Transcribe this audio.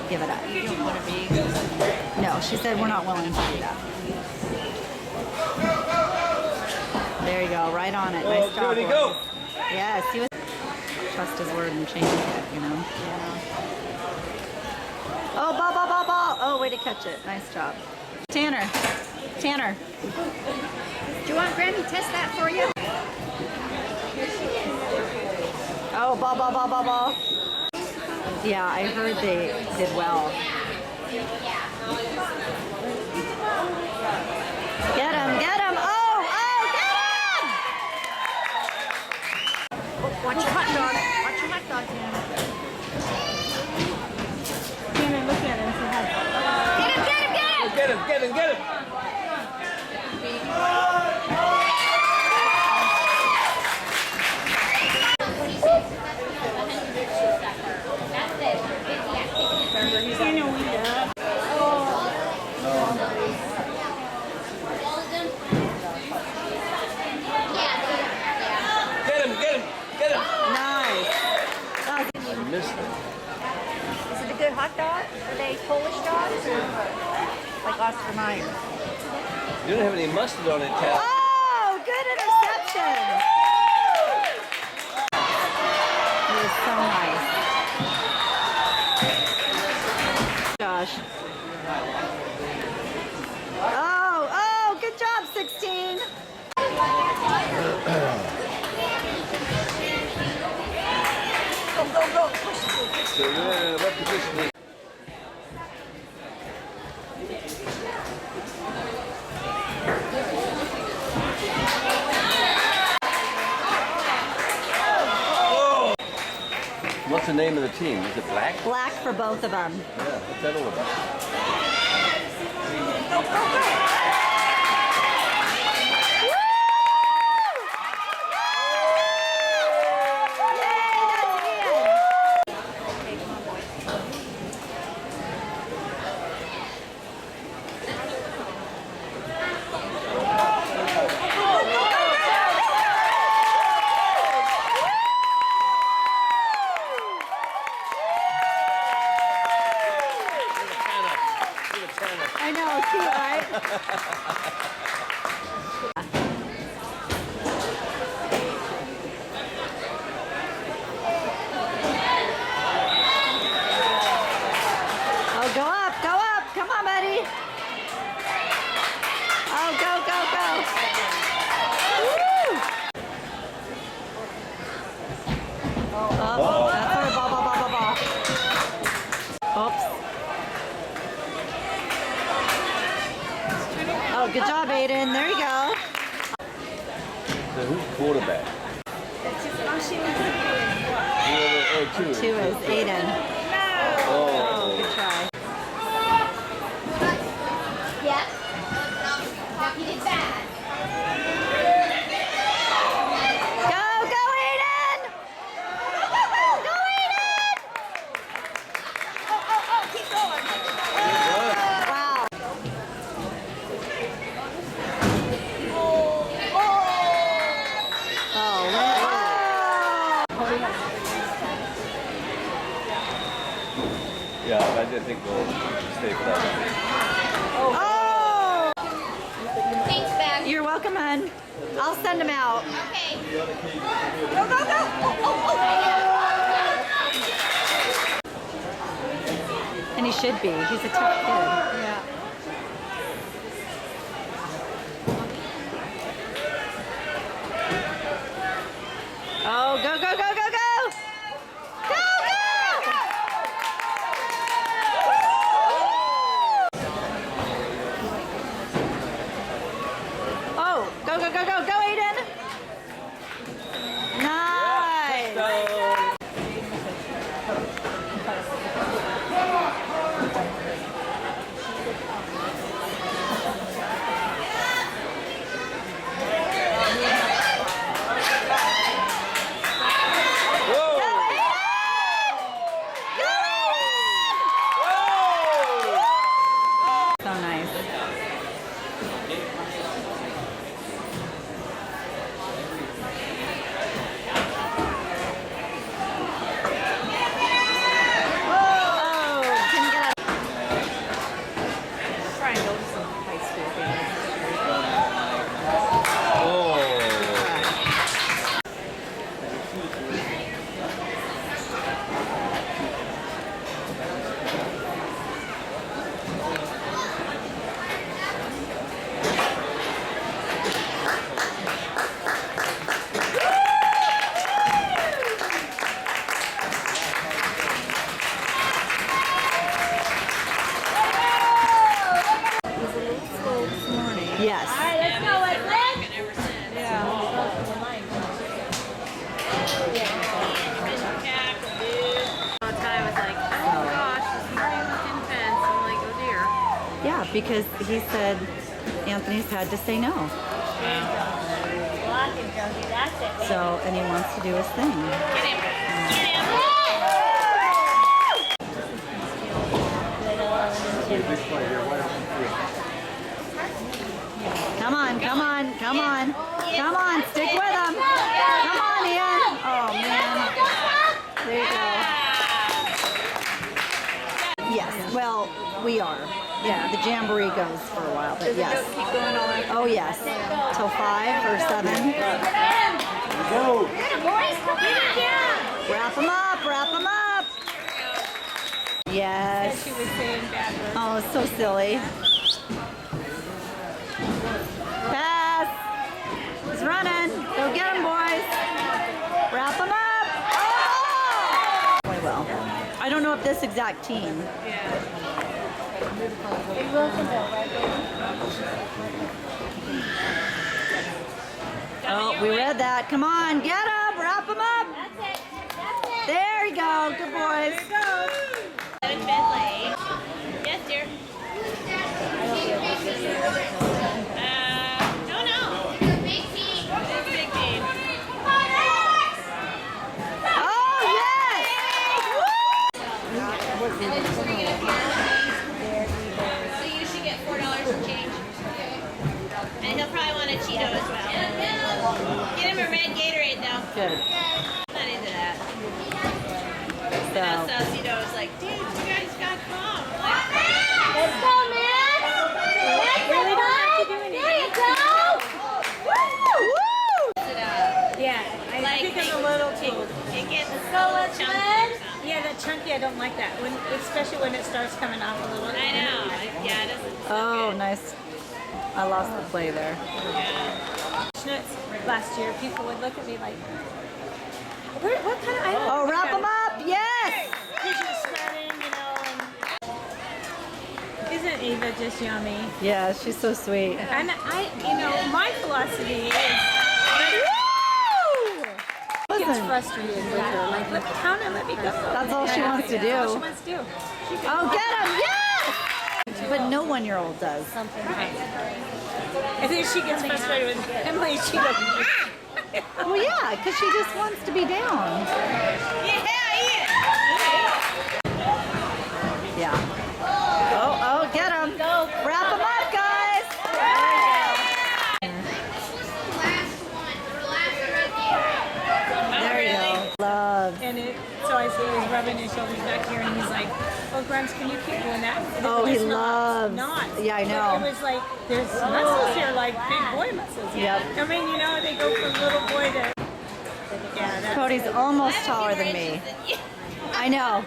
give it up. You don't want to be. No, she said we're not willing to do that. There you go, right on it. Nice job. There you go. Yes, he was. Trust his word and change it, you know. Oh, ball, ball, ball, ball. Oh, way to catch it. Nice job. Tanner. Tanner. Do you want Grammy to test that for you? Oh, ball, ball, ball, ball, ball. Yeah, I heard they did well. Get him, get him. Oh, get him! Watch your hot dog. Watch your hot dog, Tanner. Tanner, look at him. Get him, get him, get him! Get him, get him, get him! Is it a good hot dog? Are they Polish dogs or like Oscar Mayer? You don't have any mustard on it, Cal. Oh, good interception. It was so nice. Josh. Oh, good job, 16. Go. So you're in what position? What's the name of the team? Is it Black? Black for both of them. Yeah, what's that all about? I know, cute, right? Oh, go up, come on, buddy. Oh, go. Woo! Oh, that's our ball. Oops. Oh, good job, Aiden. There you go. So who's quarterback? Two Two is Aiden. Oh, good try. Yes. You did bad. Go, Aiden! Go, Aiden! Oh, keep going. Wow. Yeah, I didn't think we'll stay for that. Oh! Thanks, Bag. You're welcome, hon. I'll send him out. Okay. Go. And he should be. He's a tough kid. Yeah. Oh, go! Oh, go, Aiden! Nice! because he said Anthony's had to say no. Well, I think Josie, that's it. So, and he wants to do his thing. Get him. Get him. Come on, come on, come on. Come on, stick with him. Come on, Ian. Oh, man. There you go. Yes, well, we are. Yeah, the jamboree goes for a while, but yes. Keep going on. Oh, yes. Till 5 or 7. Go! Wrap them up, wrap them up. Yes. She was saying bad words. Oh, so silly. Pass. He's running. Go get him, boys. Wrap him up. Oh! Boy, well. I don't know if this exact team. Oh, we read that. Come on, get him. Wrap him up. That's it. That's it. There you go. Good boys. Bentley. Yes, dear. No, no. Big team. Big team. Oh, yes. So you should get $4 and change. And he'll probably want a Cheeto as well. Get him a red Gatorade though. Good. Not into that. So, Saucito was like, dude, you guys got calm. Like, Let's go, man! Let's really don't have to do go! anything. There you go! yeah, I think I'm a little too. It gets Go, let's chunky. win! Yeah, that chunky, I don't like that. When, especially when it starts coming off a little. I know. Yeah, it doesn't. oh, nice. I lost the play there. Schnitz last year, people would look at me like, what kind of island? Oh, wrap them up. Yes. Because you're spreading, and isn't Eva just yummy? Yeah, she's so sweet. And my philosophy is, Woo! gets Listen, frustrated with her. Like, count and let me go. that's all she wants to That's all she do. wants to do. Oh, get him. Yes. But no 1-year-old does. And then she gets frustrated with Emily. She goes, ah! Well, yeah, because she just wants to be down. Yeah. Oh, get him. Wrap him up, guys. There you go. Love. And so I see he was rubbing his shoulders back here, and he's like, "Oh, Grumps, can you keep doing that?" And Oh, it he was loves. not. Yeah, I know. But it was like there's muscles here, like big boy muscles. Yep. I mean, they go from little boy to. Yeah, that's. Cody's almost taller than me. I know.